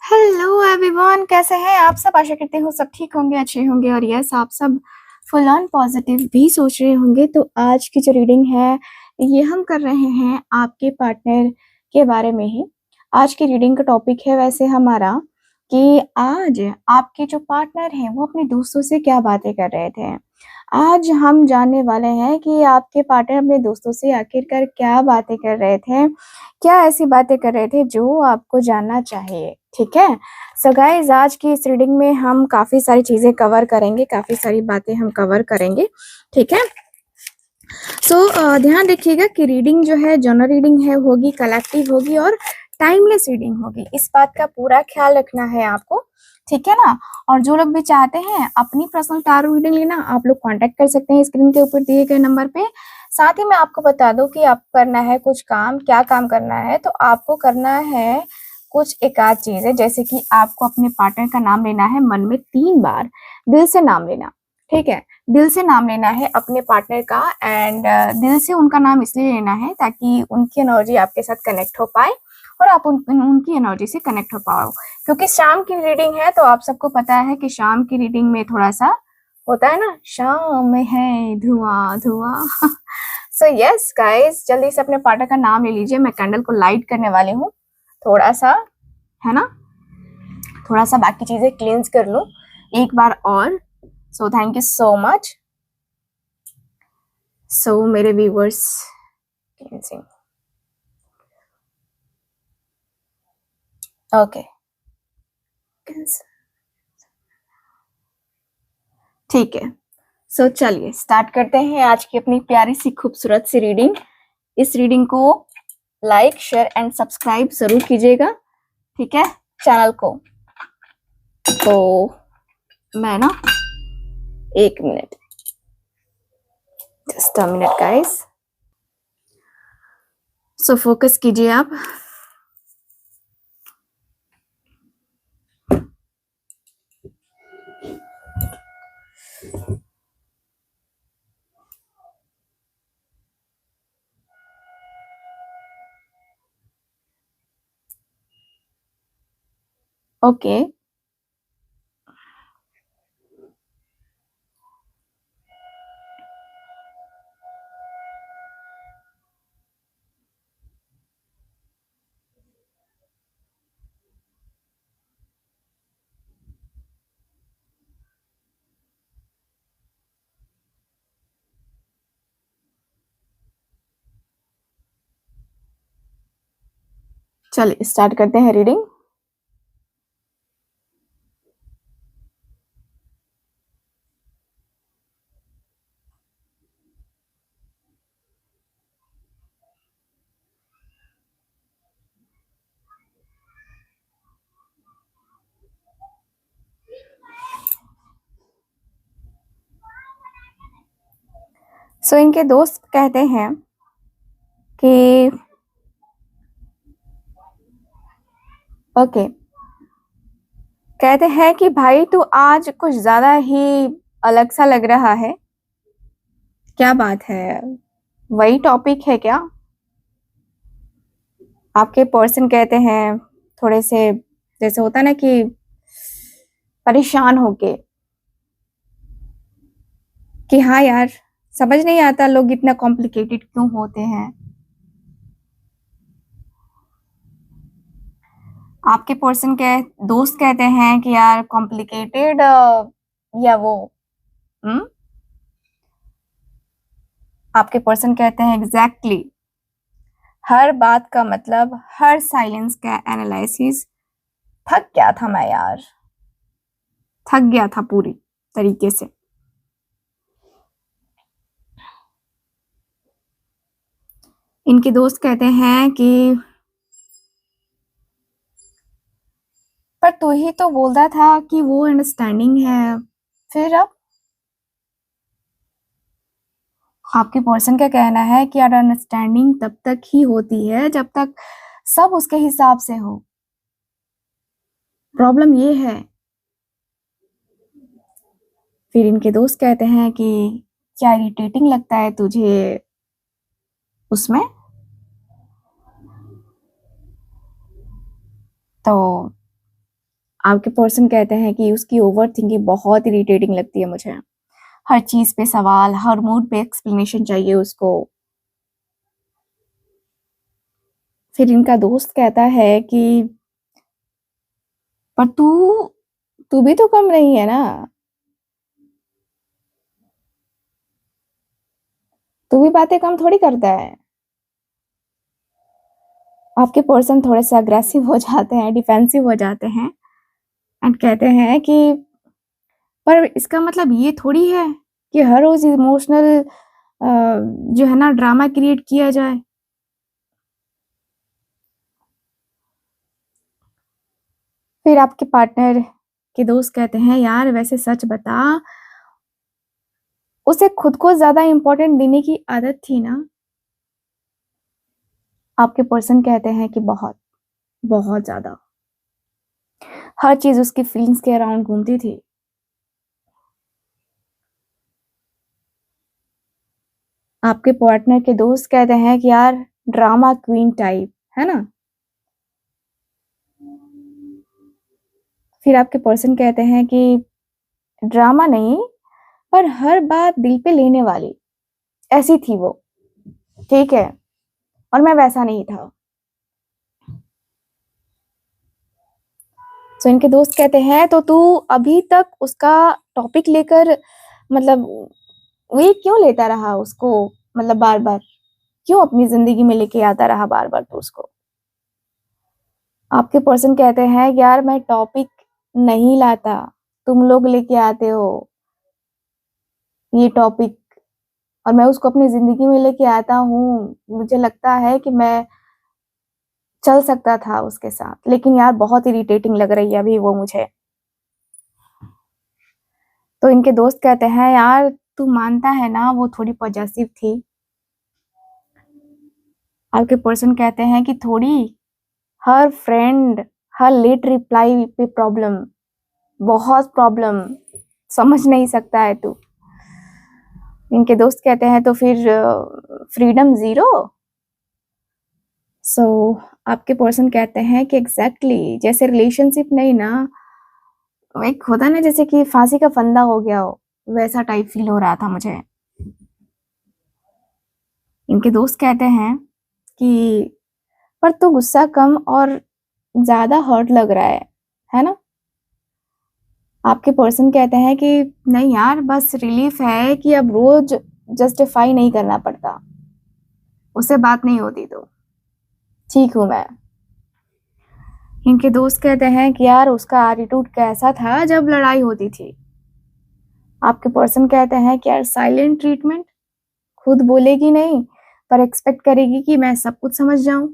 Hello everyone, कैसे हैं आप सब। आशा करते हो सब ठीक होंगे, अच्छे होंगे और यस आप सब फुल ऑन पॉजिटिव भी सोच रहे होंगे। तो आज की जो रीडिंग है ये हम कर रहे हैं आपके पार्टनर के बारे में ही। आज की रीडिंग का टॉपिक है वैसे हमारा कि आज आपके जो पार्टनर हैं वो अपने दोस्तों से क्या बातें कर रहे थे। आज हम जानने वाले हैं कि आपके पार्टनर अपने दोस्तों से आखिरकार क्या बातें कर रहे थे, क्या ऐसी बातें कर रहे थे जो आपको जानना चाहिए। ठीक है, सो गाइज आज की इस रीडिंग में हम काफी सारी चीजें कवर करेंगे, काफी सारी बातें हम कवर करेंगे। ठीक है, सो ध्यान रखिएगा कि रीडिंग जो है जनरल रीडिंग है होगी, कलेक्टिव होगी और टाइमलेस रीडिंग होगी। इस बात का पूरा ख्याल रखना है आपको, ठीक है ना। और जो लोग भी चाहते हैं अपनी पर्सनल टारो रीडिंग लेना, आप लोग कांटेक्ट कर सकते हैं स्क्रीन के ऊपर दिए गए नंबर पे। साथ ही मैं आपको बता दूं कि आपको करना है कुछ काम। क्या काम करना है, तो आपको करना है कुछ एक आध चीजें, जैसे कि आपको अपने पार्टनर का नाम लेना है मन में 3 बार, दिल से नाम लेना। ठीक है, दिल से नाम लेना है अपने पार्टनर का एंड दिल से उनका नाम इसलिए लेना है ताकि उनकी एनर्जी आपके साथ कनेक्ट हो पाए और आप उनकी एनर्जी से कनेक्ट हो पाओ। क्योंकि शाम की रीडिंग है तो आप सबको पता है कि शाम की रीडिंग में थोड़ा सा होता है ना, शाम है धुआं धुआं। सो यस गाइस, जल्दी से अपने पार्टनर का नाम ले लीजिए। मैं कैंडल को लाइट करने वाली हूँ थोड़ा सा, है ना, थोड़ा सा बाकी चीजें क्लींस कर लूं एक बार और। So thank you so much. So मेरे व्यूवर्स क्लींसिंग, ओके, ठीक है। सो चलिए स्टार्ट करते हैं आज की अपनी प्यारी सी खूबसूरत सी रीडिंग। इस रीडिंग को लाइक शेयर एंड सब्सक्राइब जरूर कीजिएगा, ठीक है, चैनल को। तो मैं ना 1 minute, just a minute guys. So focus कीजिए आप। ओके, चलिए स्टार्ट करते हैं रीडिंग। सो इनके दोस्त कहते हैं कि ओके, कहते हैं कि भाई तू आज कुछ ज्यादा ही अलग सा लग रहा है। क्या बात है, वही टॉपिक है क्या। आपके पर्सन कहते हैं थोड़े से, जैसे होता ना कि परेशान होके कि हाँ यार, समझ नहीं आता लोग इतना कॉम्प्लिकेटेड क्यों होते हैं। आपके पर्सन के दोस्त कहते हैं कि यार कॉम्प्लिकेटेड या वो आपके पर्सन कहते हैं एग्जैक्टली हर बात का मतलब, हर साइलेंस का एनालिसिस। थक गया था मैं यार, थक गया था पूरी तरीके से। इनके दोस्त कहते हैं कि पर तू ही तो बोलता था कि वो अंडरस्टैंडिंग है, फिर अब। आपके पर्सन का कहना है कि यार अंडरस्टैंडिंग तब तक ही होती है जब तक सब उसके हिसाब से हो। प्रॉब्लम ये है। फिर इनके दोस्त कहते हैं कि क्या इरिटेटिंग लगता है तुझे उसमें। तो आपके पर्सन कहते हैं कि उसकी ओवर थिंकिंग बहुत इरिटेटिंग लगती है मुझे। हर चीज पे सवाल, हर मूड पे एक्सप्लेनेशन चाहिए उसको। फिर इनका दोस्त कहता है कि पर तू तू भी तो कम नहीं है ना, तू भी बातें कम थोड़ी करता है। आपके पर्सन थोड़े से अग्रेसिव हो जाते हैं, डिफेंसिव हो जाते हैं एंड कहते हैं कि पर इसका मतलब ये थोड़ी है कि हर रोज इमोशनल जो है ना ड्रामा क्रिएट किया जाए। फिर आपके पार्टनर के दोस्त कहते हैं यार वैसे सच बता, उसे खुद को ज्यादा इंपॉर्टेंट देने की आदत थी ना। आपके पर्सन कहते हैं कि बहुत बहुत ज्यादा, हर चीज उसकी फीलिंग्स के अराउंड घूमती थी। आपके पार्टनर के दोस्त कहते हैं कि यार ड्रामा क्वीन टाइप है ना। फिर आपके पर्सन कहते हैं कि ड्रामा नहीं, पर हर बात दिल पे लेने वाली ऐसी थी वो, ठीक है, और मैं वैसा नहीं था। तो इनके दोस्त कहते हैं तो तू अभी तक उसका टॉपिक लेकर मतलब वे क्यों लेता रहा उसको, मतलब बार बार क्यों अपनी जिंदगी में लेके आता रहा बार बार तो उसको। आपके पर्सन कहते हैं यार मैं टॉपिक नहीं लाता, तुम लोग लेके आते हो ये टॉपिक, और मैं उसको अपनी जिंदगी में लेके आता हूँ। मुझे लगता है कि मैं चल सकता था उसके साथ, लेकिन यार बहुत इरिटेटिंग लग रही है अभी वो मुझे। तो इनके दोस्त कहते हैं यार तू मानता है ना वो थोड़ी पॉजेसिव थी। आपके पर्सन कहते हैं कि थोड़ी, हर फ्रेंड, हर लेट रिप्लाई पे प्रॉब्लम, बहुत प्रॉब्लम, समझ नहीं सकता है तू। इनके दोस्त कहते हैं तो फिर फ्रीडम जीरो। सो आपके पर्सन कहते हैं कि एग्जैक्टली जैसे रिलेशनशिप नहीं ना, एक होता ना जैसे कि फांसी का फंदा हो गया हो, वैसा टाइप फील हो रहा था मुझे। इनके दोस्त कहते हैं कि पर तो गुस्सा कम और ज्यादा हर्ट लग रहा है ना। आपके पर्सन कहते हैं कि नहीं यार बस रिलीफ है कि अब रोज जस्टिफाई नहीं करना पड़ता, उससे बात नहीं होती तो ठीक हूं मैं। इनके दोस्त कहते हैं कि यार उसका एटीट्यूड कैसा था जब लड़ाई होती थी। आपके पर्सन कहते हैं कि यार साइलेंट ट्रीटमेंट, खुद बोलेगी नहीं पर एक्सपेक्ट करेगी कि मैं सब कुछ समझ जाऊं।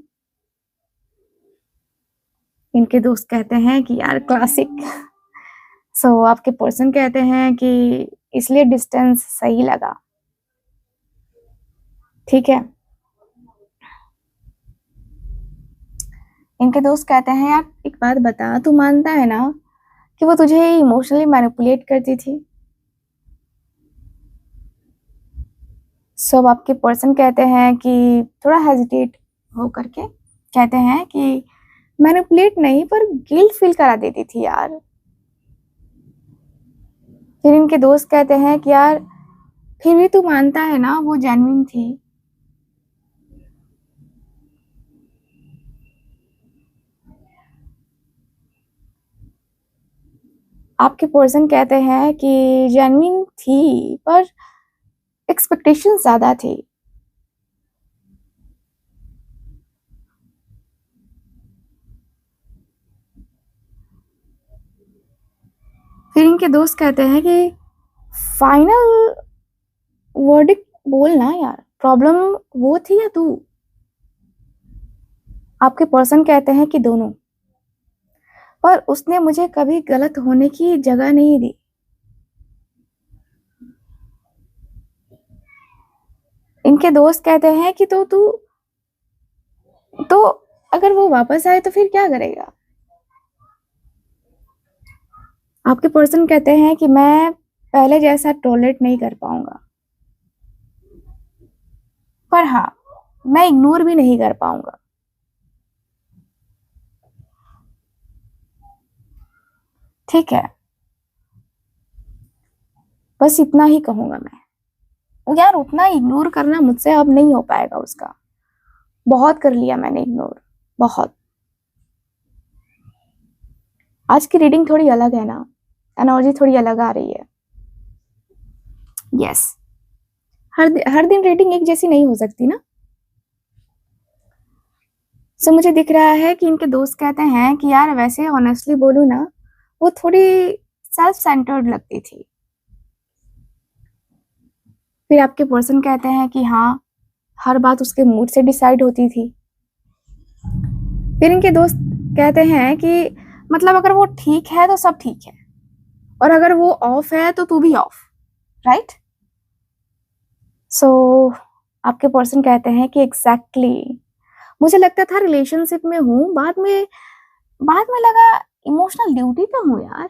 इनके दोस्त कहते हैं कि यार क्लासिक। सो आपके पर्सन कहते हैं कि इसलिए डिस्टेंस सही लगा, ठीक है। इनके दोस्त कहते हैं यार एक बात बता, तू मानता है ना कि वो तुझे इमोशनली मैनिपुलेट करती थी। सब आपके पर्सन कहते हैं कि थोड़ा हेजिटेट हो करके कहते हैं कि मैनिपुलेट नहीं पर गिल्ट फील करा देती थी यार। फिर इनके दोस्त कहते हैं कि यार फिर भी तू मानता है ना वो जेन्युइन थी। आपके पर्सन कहते हैं कि जेन्युइन थी पर एक्सपेक्टेशन ज्यादा थी। फिर इनके दोस्त कहते हैं कि फाइनल वर्डिक्ट बोलना यार, प्रॉब्लम वो थी या तू। आपके पर्सन कहते हैं कि दोनों, पर उसने मुझे कभी गलत होने की जगह नहीं दी। इनके दोस्त कहते हैं कि तो अगर वो वापस आए तो फिर क्या करेगा। आपके पर्सन कहते हैं कि मैं पहले जैसा टॉलरेट नहीं कर पाऊंगा, पर हाँ मैं इग्नोर भी नहीं कर पाऊंगा। ठीक है, बस इतना ही कहूंगा मैं। यार उतना इग्नोर करना मुझसे अब नहीं हो पाएगा उसका। बहुत कर लिया मैंने इग्नोर, बहुत। आज की रीडिंग थोड़ी अलग है ना, एनर्जी थोड़ी अलग आ रही है। यस, हर दिन रीडिंग एक जैसी नहीं हो सकती ना। सो मुझे दिख रहा है कि इनके दोस्त कहते हैं कि यार वैसे ऑनेस्टली बोलूं ना, वो थोड़ी सेल्फ सेंटर्ड लगती थी। फिर आपके पर्सन कहते हैं कि हाँ, हर बात उसके मूड से डिसाइड होती थी। फिर इनके दोस्त कहते हैं कि मतलब अगर वो ठीक है तो सब ठीक है, और अगर वो ऑफ है तो तू भी ऑफ, राइट? सो आपके पर्सन कहते हैं कि एग्जैक्टली मुझे लगता था रिलेशनशिप में हूं, बाद में लगा इमोशनल ड्यूटी पे हूं यार।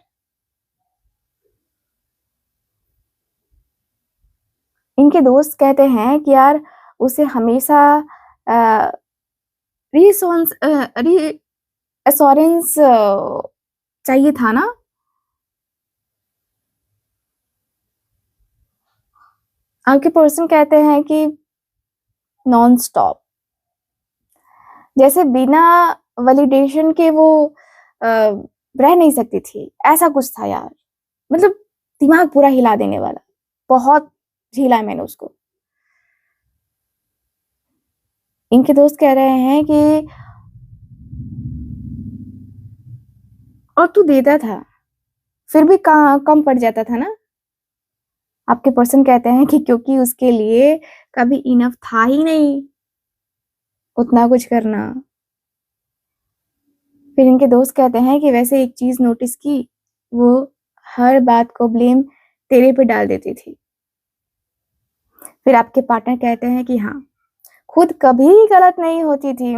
इनके दोस्त कहते हैं कि यार उसे हमेशा रीअश्योरेंस चाहिए था ना। आपके पर्सन कहते हैं कि नॉन स्टॉप, जैसे बिना वैलिडेशन के वो रह नहीं सकती थी, ऐसा कुछ था यार। मतलब दिमाग पूरा हिला देने वाला, बहुत झीला है मैंने उसको। इनके दोस्त कह रहे हैं कि और तू देता था फिर भी कम पड़ जाता था ना। आपके पर्सन कहते हैं कि क्योंकि उसके लिए कभी इनफ था ही नहीं उतना कुछ करना। फिर इनके दोस्त कहते हैं कि वैसे एक चीज नोटिस की, वो हर बात को ब्लेम तेरे पे डाल देती थी। फिर आपके पार्टनर कहते हैं कि हाँ, खुद कभी गलत नहीं होती थी।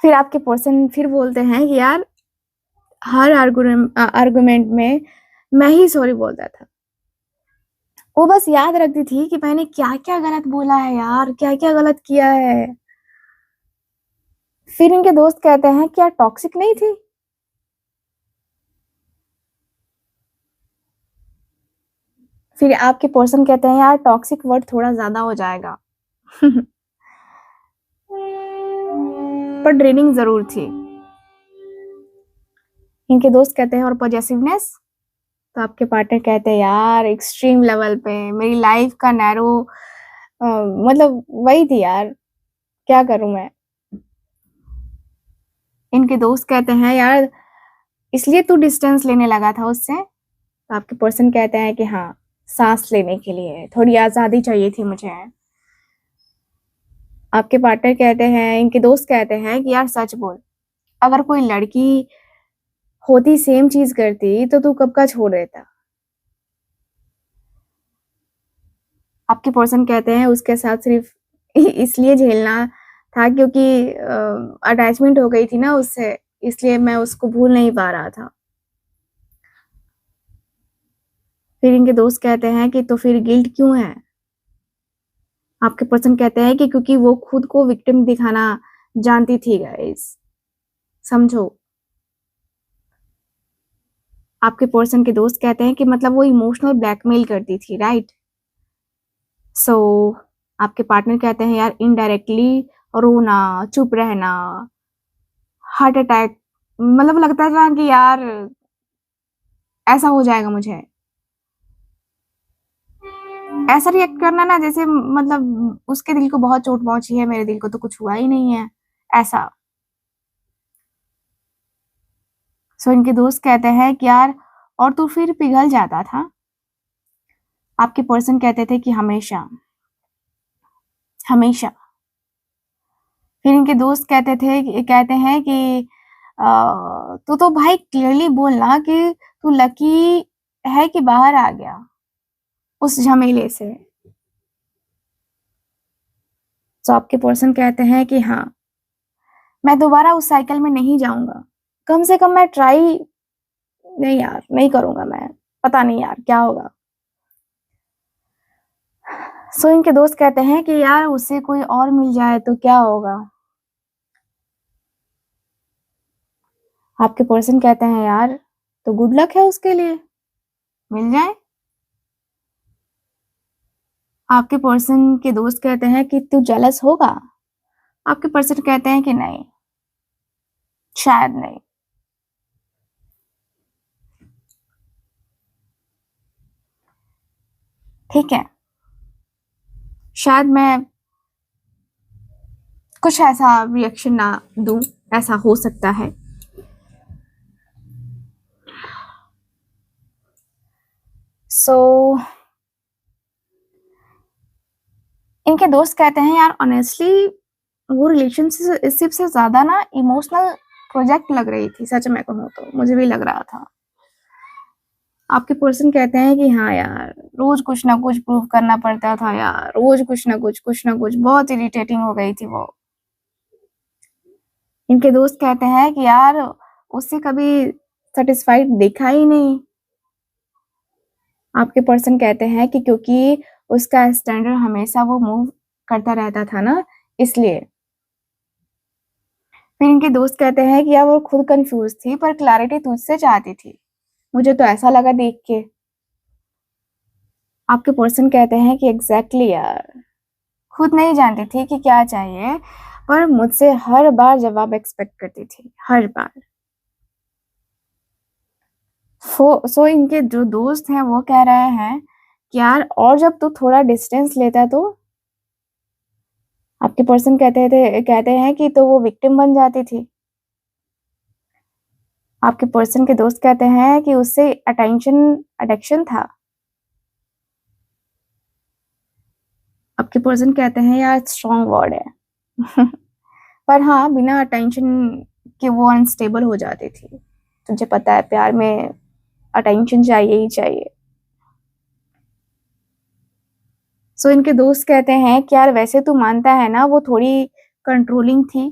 फिर आपके पर्सन फिर बोलते हैं कि यार हर आर्गुमेंट में मैं ही सॉरी बोलता था। वो बस याद रखती थी कि मैंने क्या क्या गलत बोला है यार, क्या क्या गलत किया है। फिर इनके दोस्त कहते हैं क्या टॉक्सिक नहीं थी? फिर आपके पर्सन कहते हैं यार टॉक्सिक वर्ड थोड़ा ज्यादा हो जाएगा। पर ड्रेनिंग जरूर थी। इनके दोस्त कहते हैं और पॉजेसिवनेस? तो आपके पार्टनर कहते हैं यार एक्सट्रीम लेवल पे मेरी लाइफ का नैरो मतलब वही थी यार, क्या करूं मैं। इनके दोस्त कहते हैं यार इसलिए तू डिस्टेंस लेने लगा था उससे? तो आपके पर्सन कहते हैं कि हाँ, सांस लेने के लिए थोड़ी आजादी चाहिए थी मुझे। आपके पार्टनर कहते हैं, इनके दोस्त कहते हैं कि यार सच बोल, अगर कोई लड़की होती सेम चीज करती तो तू कब का छोड़ देता? आपके पर्सन कहते हैं उसके साथ सिर्फ इसलिए झेलना था क्योंकि अटैचमेंट हो गई थी ना उससे, इसलिए मैं उसको भूल नहीं पा रहा था। फिर इनके दोस्त कहते हैं कि तो फिर गिल्ट क्यों है? आपके पर्सन कहते हैं कि क्योंकि वो खुद को विक्टिम दिखाना जानती थी गाइस, समझो। आपके पर्सन के दोस्त कहते हैं कि मतलब वो इमोशनल ब्लैकमेल करती थी, राइट? सो आपके पार्टनर कहते हैं यार इनडायरेक्टली रोना, चुप रहना, हार्ट अटैक, मतलब लगता था कि यार ऐसा हो जाएगा मुझे। ऐसा रिएक्ट करना ना जैसे मतलब उसके दिल को बहुत चोट पहुंची है, मेरे दिल को तो कुछ हुआ ही नहीं है, ऐसा। सो इनके दोस्त कहते हैं कि यार और तू फिर पिघल जाता था? आपके पर्सन कहते थे कि हमेशा हमेशा। फिर इनके दोस्त कहते हैं कि तू तो भाई क्लियरली बोलना कि तू लकी है कि बाहर आ गया उस झमेले से। तो आपके पर्सन कहते हैं कि हाँ, मैं दोबारा उस साइकिल में नहीं जाऊंगा, कम से कम मैं ट्राई नहीं यार नहीं करूंगा मैं, पता नहीं यार क्या होगा। सो इनके दोस्त कहते हैं कि यार उससे कोई और मिल जाए तो क्या होगा? आपके पर्सन कहते हैं यार तो गुड लक है उसके लिए, मिल जाए। आपके पर्सन के दोस्त कहते हैं कि तू जेलस होगा। आपके पर्सन कहते हैं कि नहीं, शायद नहीं। ठीक है, शायद मैं कुछ ऐसा रिएक्शन ना दूं, ऐसा हो सकता है। सो इनके दोस्त कहते हैं यार ऑनेस्टली वो रिलेशनशिप से ज्यादा ना इमोशनल प्रोजेक्ट लग रही थी, सच में कहूँ तो मुझे भी लग रहा था। आपके पर्सन कहते हैं कि हाँ यार रोज कुछ ना कुछ प्रूव करना पड़ता था यार, रोज कुछ ना कुछ, बहुत इरिटेटिंग हो गई थी वो। इनके दोस्त कहते हैं कि यार उससे कभी सेटिस्फाइड देखा ही नहीं। आपके पर्सन कहते हैं कि क्योंकि उसका स्टैंडर्ड हमेशा वो मूव करता रहता था ना, इसलिए। फिर इनके दोस्त कहते हैं कि यार वो खुद कंफ्यूज थी पर क्लैरिटी तुझसे चाहती थी, मुझे तो ऐसा लगा देख के। आपके पर्सन कहते हैं कि एग्जैक्टली यार, खुद नहीं जानती थी कि क्या चाहिए पर मुझसे हर बार जवाब एक्सपेक्ट करती थी, हर बार। सो इनके जो दोस्त हैं वो कह रहे हैं कि यार और जब तू थोड़ा डिस्टेंस लेता तो। आपके पर्सन कहते हैं कि तो वो विक्टिम बन जाती थी। आपके पर्सन के दोस्त कहते हैं कि उससे अटेंशन एडिक्शन था। आपके पर्सन कहते हैं यार स्ट्रॉन्ग वर्ड है पर हाँ बिना अटेंशन के वो अनस्टेबल हो जाती थी। तुझे पता है प्यार में अटेंशन चाहिए ही चाहिए। सो इनके दोस्त कहते हैं कि यार वैसे तू मानता है ना वो थोड़ी कंट्रोलिंग थी।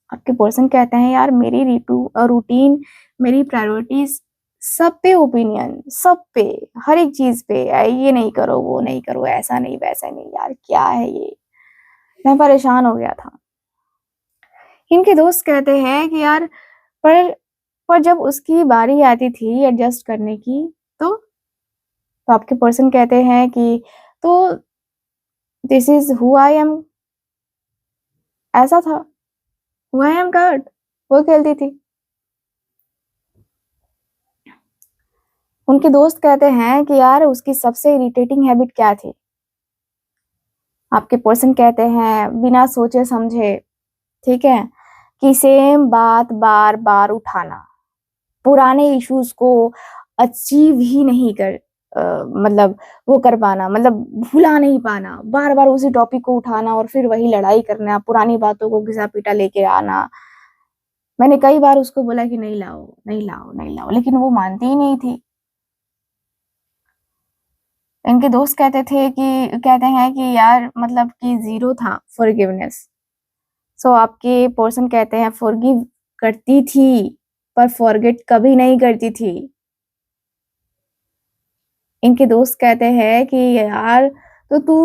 आपके पर्सन कहते हैं यार मेरी रूटीन, मेरी प्रायोरिटीज, सब पे ओपिनियन, सब पे, हर एक चीज पे, ये नहीं करो वो नहीं करो, ऐसा नहीं वैसा नहीं, यार क्या है ये। मैं परेशान हो गया था। इनके दोस्त कहते हैं कि यार पर पर जब उसकी बारी आती थी एडजस्ट करने की तो आपके पर्सन कहते हैं कि तो this is who I am, ऐसा था, हु आई एम कार्ड वो खेलती थी। उनके दोस्त कहते हैं कि यार उसकी सबसे इरिटेटिंग हैबिट क्या थी। आपके पर्सन कहते हैं बिना सोचे समझे, ठीक है, कि सेम बात बार बार उठाना, पुराने इश्यूज को अचीव ही नहीं कर मतलब वो कर पाना, मतलब भुला नहीं पाना, बार बार उसी टॉपिक को उठाना और फिर वही लड़ाई करना, पुरानी बातों को घिसा पीटा लेके आना। मैंने कई बार उसको बोला कि नहीं लाओ नहीं लाओ नहीं लाओ, लेकिन वो मानती ही नहीं थी। इनके दोस्त कहते हैं कि यार मतलब कि जीरो था फॉरगिवनेस। सो आपके पर्सन कहते हैं फॉरगिव करती थी पर फॉरगेट कभी नहीं करती थी। इनके दोस्त कहते हैं कि यार तो तू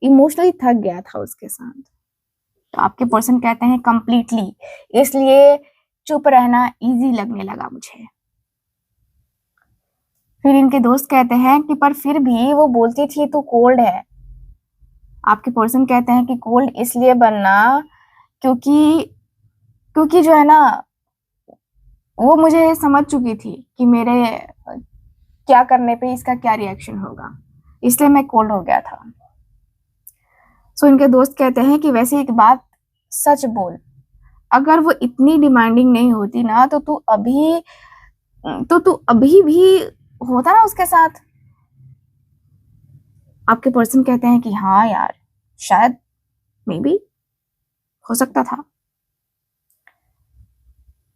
इमोशनली थक गया था उसके साथ। तो आपके पर्सन कहते हैं कंप्लीटली, इसलिए चुप रहना इजी लगने लगा मुझे। फिर इनके दोस्त कहते हैं कि पर फिर भी वो बोलती थी तू कोल्ड है। आपके पर्सन कहते हैं कि कोल्ड इसलिए बनना क्योंकि क्योंकि जो है ना वो मुझे समझ चुकी थी कि मेरे क्या करने पे इसका क्या रिएक्शन होगा, इसलिए मैं कोल्ड हो गया था। सो इनके दोस्त कहते हैं कि वैसे एक बात सच बोल, अगर वो इतनी डिमांडिंग नहीं होती ना तो तू अभी भी होता ना उसके साथ। आपके पर्सन कहते हैं कि हाँ यार शायद, मे बी, हो सकता था।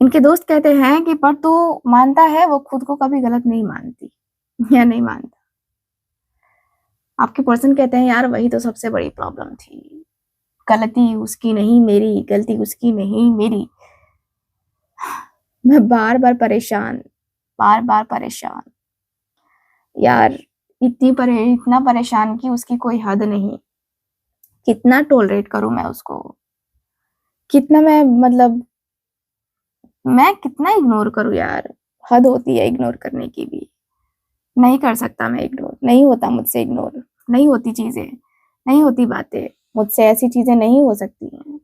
इनके दोस्त कहते हैं कि पर तू मानता है वो खुद को कभी गलत नहीं मानती या नहीं मानता। आपके पर्सन कहते हैं यार वही तो सबसे बड़ी प्रॉब्लम थी, गलती उसकी नहीं मेरी, गलती उसकी नहीं मेरी। मैं बार बार परेशान यार, इतना परेशान कि उसकी कोई हद नहीं। कितना टॉलरेट करूं मैं उसको, कितना मैं मतलब मैं कितना इग्नोर करूं यार, हद होती है इग्नोर करने की भी। नहीं कर सकता मैं इग्नोर, नहीं होता मुझसे इग्नोर, नहीं होती चीजें, नहीं होती बातें, मुझसे ऐसी चीजें नहीं हो सकती हैं।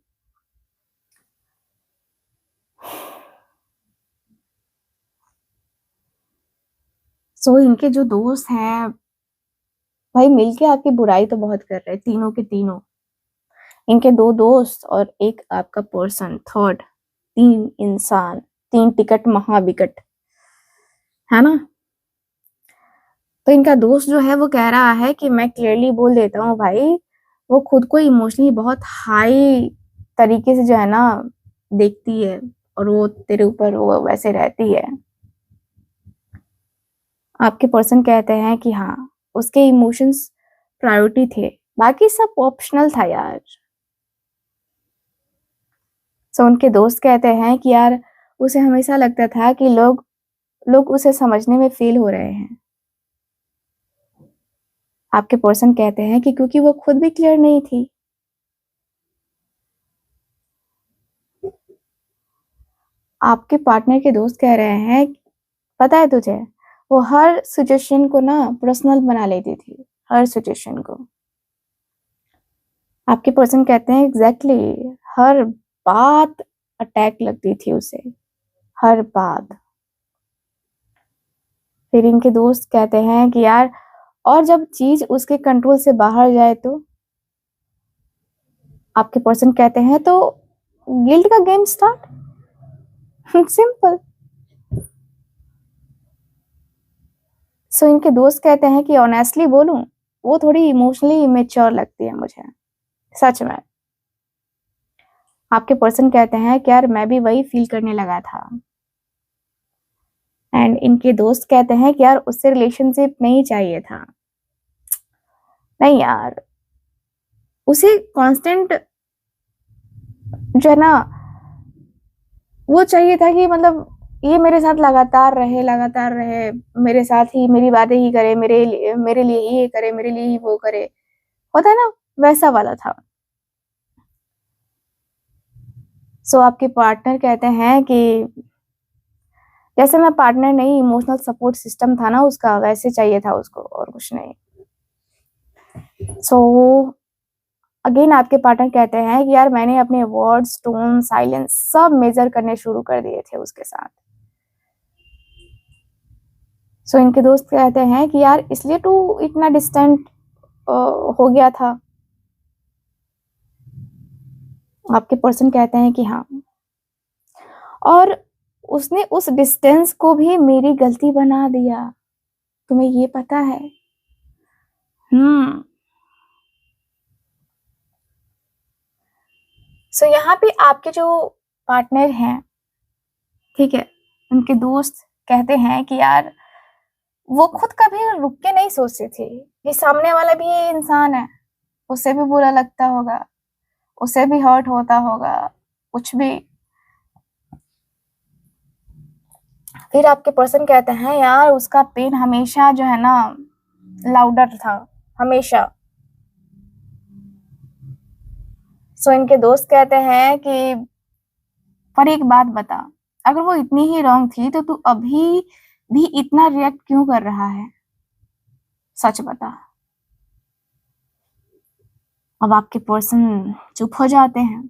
सो इनके जो दोस्त हैं भाई, मिलके आपकी बुराई तो बहुत कर रहे हैं, तीनों के तीनों। इनके दो दोस्त और एक आपका पर्सन थर्ड, तीन इंसान, तीन टिकट महाविकट, है ना। तो इनका दोस्त जो है वो कह रहा है कि मैं क्लियरली बोल देता हूँ भाई, वो खुद को इमोशनली बहुत हाई तरीके से जो है ना देखती है, और वो तेरे ऊपर वो वैसे रहती है। आपके पर्सन कहते हैं कि हाँ, उसके इमोशंस प्रायोरिटी थे, बाकी सब ऑप्शनल था यार। सो उनके दोस्त कहते हैं कि यार उसे हमेशा लगता था कि लोग लोग उसे समझने में फेल हो रहे हैं। आपके पर्सन कहते हैं कि क्योंकि वो खुद भी क्लियर नहीं थी। आपके पार्टनर के दोस्त कह रहे हैं, पता है तुझे, वो हर सिचुएशन को ना पर्सनल बना लेती थी, हर सिचुएशन को। आपके पर्सन कहते हैं एग्जैक्टली हर बात अटैक लगती थी उसे, हर बात। फिर इनके दोस्त कहते हैं कि यार, और जब चीज उसके कंट्रोल से बाहर जाए तो। आपके पर्सन कहते हैं तो गिल्ट का गेम स्टार्ट। सिंपल। सो इनके दोस्त कहते हैं कि ऑनेस्टली बोलूं, वो थोड़ी इमोशनली इमेच्योर लगती है मुझे, सच में। आपके पर्सन कहते हैं कि यार मैं भी वही फील करने लगा था। एंड इनके दोस्त कहते हैं कि यार उससे रिलेशनशिप नहीं चाहिए था। नहीं यार, उसे कांस्टेंट जो है ना वो चाहिए था कि मतलब ये मेरे साथ लगातार रहे, लगातार रहे, मेरे साथ ही मेरी बातें ही करे, मेरे लिए ही ये करे, मेरे लिए ही वो करे, होता है ना, वैसा वाला था। सो आपके पार्टनर कहते हैं कि जैसे मैं पार्टनर नहीं, इमोशनल सपोर्ट सिस्टम था ना उसका, वैसे चाहिए था उसको, और कुछ नहीं। सो अगेन आपके पार्टनर कहते हैं कि यार मैंने अपने वर्ड्स, टोन, साइलेंस सब मेजर करने शुरू कर दिए थे उसके साथ। सो इनके दोस्त कहते हैं कि यार इसलिए तू इतना डिस्टेंट हो गया था। आपके पर्सन कहते हैं कि हाँ, और उसने उस डिस्टेंस को भी मेरी गलती बना दिया, तुम्हें ये पता है। सो यहाँ पे आपके जो पार्टनर हैं, ठीक है, उनके दोस्त कहते हैं कि यार वो खुद कभी रुक के नहीं सोचते थे कि सामने वाला भी ये इंसान है, उसे भी बुरा लगता होगा, उसे भी हर्ट होता होगा, कुछ भी। फिर आपके पर्सन कहते हैं यार उसका पेन हमेशा जो है ना लाउडर था, हमेशा। सो इनके दोस्त कहते हैं कि पर एक बात बता, अगर वो इतनी ही रॉन्ग थी तो तू अभी भी इतना रिएक्ट क्यों कर रहा है, सच बता। अब आपके पर्सन चुप हो जाते हैं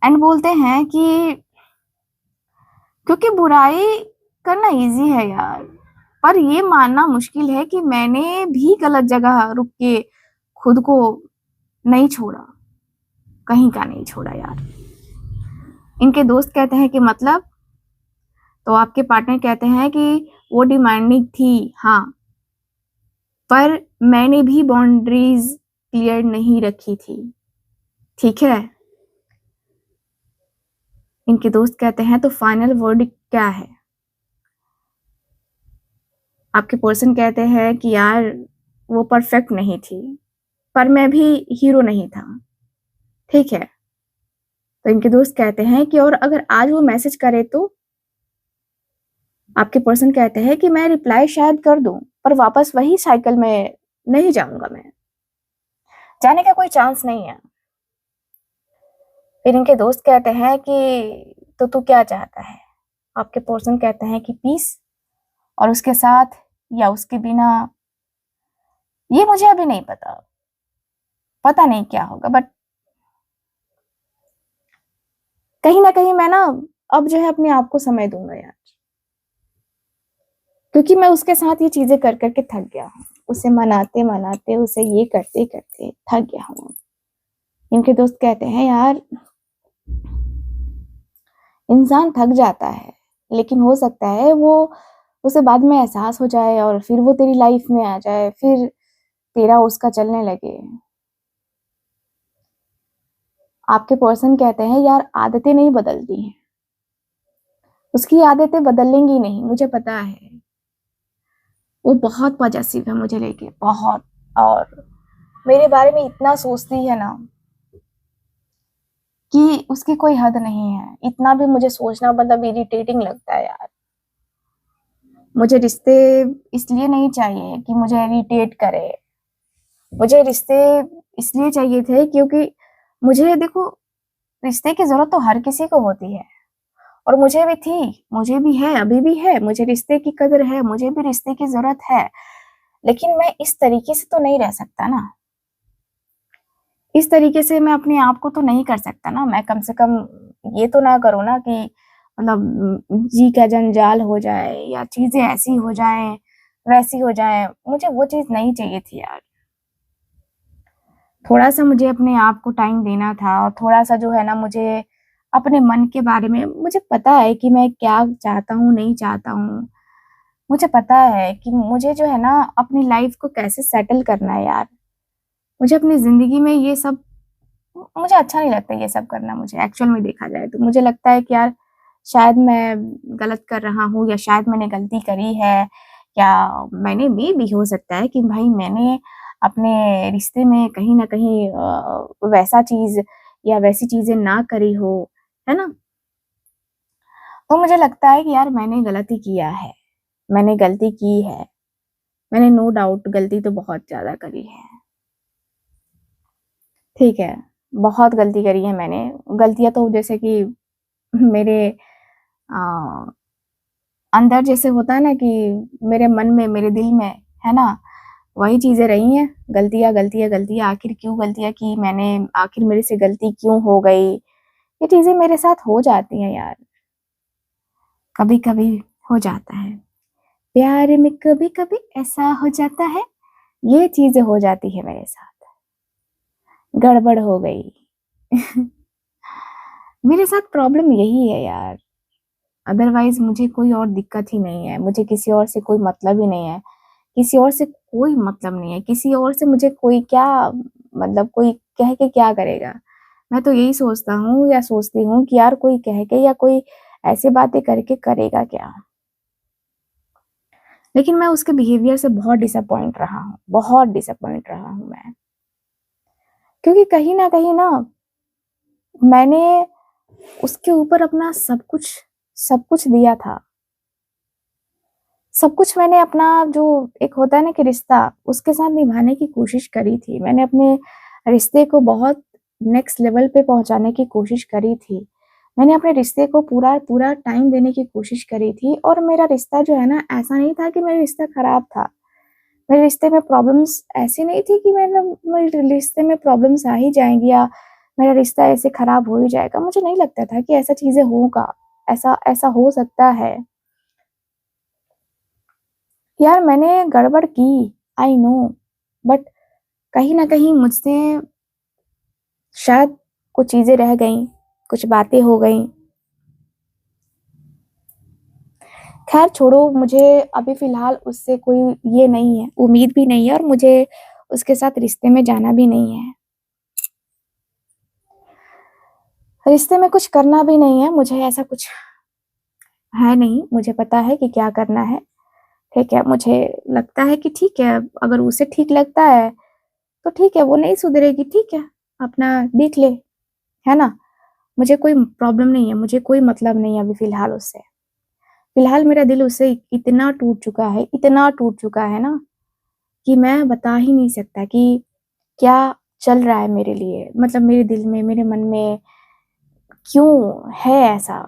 एंड बोलते हैं कि क्योंकि बुराई करना इजी है यार, पर ये मानना मुश्किल है कि मैंने भी गलत जगह रुक के खुद को नहीं छोड़ा, कहीं का नहीं छोड़ा यार। इनके दोस्त कहते हैं कि मतलब, तो आपके पार्टनर कहते हैं कि वो डिमांडिंग थी हाँ, पर मैंने भी बाउंड्रीज क्लियर नहीं रखी थी, ठीक है। इनके दोस्त कहते हैं तो फाइनल वर्ड क्या है। आपके पर्सन कहते हैं कि यार वो परफेक्ट नहीं थी, पर मैं भी हीरो नहीं था, ठीक है। तो इनके दोस्त कहते हैं कि और अगर आज वो मैसेज करे तो। आपके पर्सन कहते हैं कि मैं रिप्लाई शायद कर दूं, पर वापस वही साइकिल में नहीं जाऊंगा, मैं जाने का कोई चांस नहीं है। फिर इनके दोस्त कहते हैं कि तो तू क्या चाहता है? आपके पर्सन कहते हैं कि पीस, और उसके साथ या उसके बिना ये मुझे अभी नहीं पता, पता नहीं क्या होगा, बट कहीं ना कहीं मैं ना अब जो है अपने आप को समय दूंगा यार, क्योंकि मैं उसके साथ ये चीजें कर करके थक गया हूँ, उसे मनाते मनाते, उसे ये करते करते थक गया हूँ। इनके दोस्त कहते हैं यार इंसान थक जाता है, लेकिन हो सकता है वो उसे बाद में एहसास हो जाए और फिर वो तेरी लाइफ में आ जाए, फिर तेरा उसका चलने लगे। आपके पर्सन कहते हैं यार आदतें नहीं बदलती हैं, उसकी आदतें बदलेंगी नहीं, मुझे पता है। वो बहुत पॉजेसिव है मुझे लेके, बहुत, और मेरे बारे में इतना सोचती है ना कि उसकी कोई हद नहीं है। इतना भी मुझे सोचना मतलब इरिटेटिंग लगता है यार। मुझे रिश्ते इसलिए नहीं चाहिए कि मुझे इरिटेट करे, मुझे रिश्ते इसलिए चाहिए थे क्योंकि मुझे देखो, रिश्ते की जरूरत तो हर किसी को होती है, और मुझे भी थी, मुझे भी है, अभी भी है, मुझे रिश्ते की कदर है, मुझे भी रिश्ते की जरूरत है। लेकिन मैं इस तरीके से तो नहीं रह सकता ना, इस तरीके से मैं अपने आप को तो नहीं कर सकता ना। मैं कम से कम ये तो ना करूँ ना कि मतलब जी का जंजाल हो जाए या चीजें ऐसी हो जाए वैसी हो जाए, मुझे वो चीज नहीं चाहिए थी यार। थोड़ा सा मुझे अपने आप को टाइम देना था, और थोड़ा सा जो है ना मुझे अपने मन के बारे में, मुझे पता है कि मैं क्या चाहता हूँ नहीं चाहता हूँ। मुझे पता है कि मुझे जो है ना अपनी लाइफ को कैसे सेटल करना है यार। मुझे अपनी जिंदगी में ये सब, मुझे अच्छा नहीं लगता ये सब करना। मुझे एक्चुअल में देखा जाए तो मुझे लगता है कि यार शायद मैं गलत कर रहा हूँ, या शायद मैंने गलती करी है, या मैंने मे भी हो सकता है कि भाई मैंने अपने रिश्ते में कहीं ना कहीं वैसा चीज या वैसी चीजें ना करी हो, है ना। तो मुझे लगता है कि यार मैंने गलती किया है, मैंने गलती की है, मैंने नो डाउट गलती तो बहुत ज्यादा करी है। ठीक है, बहुत गलती करी है मैंने। गलतियां तो जैसे कि मेरे आ, अंदर जैसे होता है ना कि मेरे मन में, मेरे दिल में, है ना, वही चीजें रही हैं। गलतियां गलतियां गलतियां, आखिर क्यों गलतियां की मैंने, आखिर मेरे से गलती क्यों हो गई, ये चीजें मेरे साथ हो जाती हैं यार, कभी कभी हो जाता है। प्यार में कभी कभी ऐसा हो जाता है, ये चीजें हो जाती है मेरे साथ, गड़बड़ हो गई। मेरे साथ प्रॉब्लम यही है यार, अदरवाइज मुझे कोई और दिक्कत ही नहीं है, मुझे किसी और से कोई मतलब ही नहीं है, किसी और से कोई मतलब नहीं है, किसी और से मुझे कोई क्या मतलब, कोई कह के क्या करेगा। मैं तो यही सोचता हूँ या सोचती हूँ कि यार कोई कह के या कोई ऐसी बातें करके करेगा क्या। लेकिन मैं उसके बिहेवियर से बहुत डिसअपॉइंट रहा हूँ, बहुत डिसअपॉइंट रहा हूँ मैं, क्योंकि कहीं ना मैंने उसके ऊपर अपना सब कुछ दिया था। सब कुछ मैंने अपना, जो एक होता है ना कि रिश्ता, उसके साथ निभाने की कोशिश करी थी। मैंने अपने रिश्ते को बहुत नेक्स्ट लेवल पे पहुंचाने की कोशिश करी थी। मैंने अपने रिश्ते को पूरा पूरा टाइम देने की कोशिश करी थी, और मेरा रिश्ता जो है ना, ऐसा नहीं था कि मेरा रिश्ता खराब था। मेरे रिश्ते में प्रॉब्लम्स ऐसी नहीं थी कि मेरे रिश्ते में प्रॉब्लम्स आ ही जाएंगी या मेरा रिश्ता ऐसे खराब हो ही जाएगा। मुझे नहीं लगता था कि ऐसा चीजें होगा, ऐसा ऐसा हो सकता है। यार मैंने गड़बड़ की, आई नो, बट कहीं ना कहीं मुझसे शायद कुछ चीजें रह गई, कुछ बातें हो गई। खैर छोड़ो, मुझे अभी फिलहाल उससे कोई ये नहीं है, उम्मीद भी नहीं है, और मुझे उसके साथ रिश्ते में जाना भी नहीं है, रिश्ते में कुछ करना भी नहीं है। मुझे ऐसा कुछ है नहीं, मुझे पता है कि क्या करना है। ठीक है, मुझे लगता है कि ठीक है, अगर उसे ठीक लगता है तो ठीक है, वो नहीं सुधरेगी, ठीक है, अपना देख ले, है ना। मुझे कोई प्रॉब्लम नहीं है, मुझे कोई मतलब नहीं है अभी फिलहाल उससे। फिलहाल मेरा दिल उससे इतना टूट चुका है, इतना टूट चुका है ना, कि मैं बता ही नहीं सकता कि क्या चल रहा है मेरे लिए, मतलब मेरे दिल में, मेरे मन में, क्यों है ऐसा?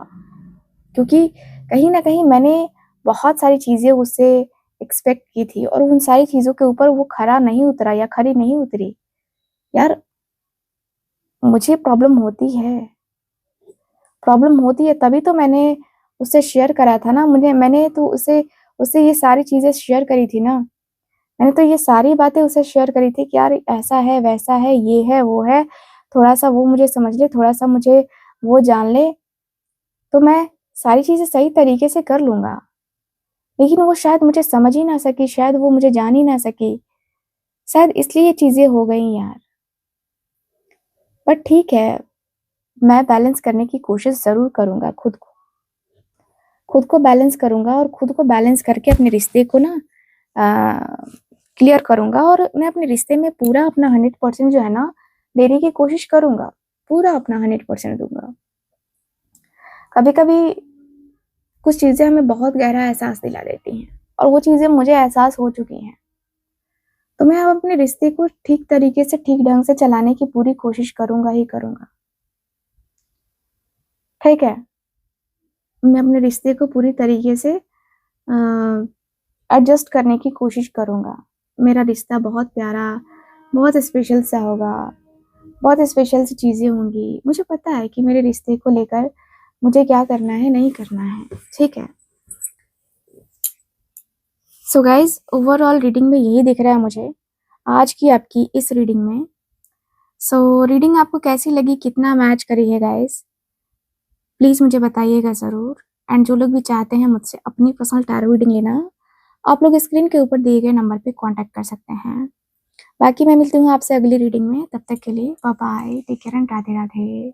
क्योंकि कहीं न कहीं मैंने बहुत सारी चीज़ें उससे एक्सपेक्ट की थी और उन सारी चीज़ों के ऊपर वो खरा नहीं उतरा या खरी नहीं उतरी। यार, मुझे प्रॉब्लम होती है तभी तो मैंने उससे शेयर करा था ना। मैंने तो उससे उससे ये सारी चीज़ें शेयर करी थी ना। मैंने तो ये सारी बातें उससे शेयर करी थी कि यार ऐसा है, वैसा है, ये है, वो है, थोड़ा-सा वो मुझे समझ ले, थोड़ा-सा मुझे वो जान ले, तो मैं सारी चीज़ें सही तरीके से कर लूँगा। लेकिन वो शायद मुझे समझ ही ना सकी, शायद वो मुझे जान ही ना सकी। शायद इसलिए ये चीज़ें हो गई यार। बट ठीक है, मैं बैलेंस करने की कोशिश ज़रूर करूँगा खुद को। खुद को बैलेंस करूँगा और खुद को बैलेंस करके अपने रिश्ते को ना क्लियर करूँगा और मैं अपने रिश्ते में पूरा अपना 100% जो है ना, देने की कोशिश करूँगा। पूरा अपना 100% दूँगा। कभी-कभी कुछ चीज़ें हमें बहुत गहरा एहसास दिला देती हैं और वो चीज़ें मुझे एहसास हो चुकी हैं। तो मैं अब अपने रिश्ते को ठीक तरीके से, ठीक ढंग से चलाने की पूरी कोशिश करूँगा ही करूँगा। ठीक है? मैं अपने रिश्ते को पूरी तरीके से एडजस्ट करने की कोशिश करूँगा। मेरा रिश्ता बहुत प्यारा, बहुत स्पेशल सा होगा, बहुत स्पेशल सी चीज़ें होंगी। मुझे पता है कि मेरे रिश्ते को लेकर मुझे क्या करना है, नहीं करना है। ठीक है? सो गाइज़, ओवरऑल रीडिंग में यही दिख रहा है मुझे, आज की आपकी इस रीडिंग में। सो रीडिंग आपको कैसी लगी, कितना मैच करी है गाइज़? प्लीज़ मुझे बताइएगा ज़रूर। एंड जो लोग भी चाहते हैं मुझसे अपनी पर्सनल टैरो रीडिंग लेना, आप लोग स्क्रीन के ऊपर दिए गए नंबर पे कॉन्टैक्ट कर सकते हैं। बाकी मैं मिलती हूँ आपसे अगली रीडिंग में, तब तक के लिए bye bye, take care and Radhe Radhe.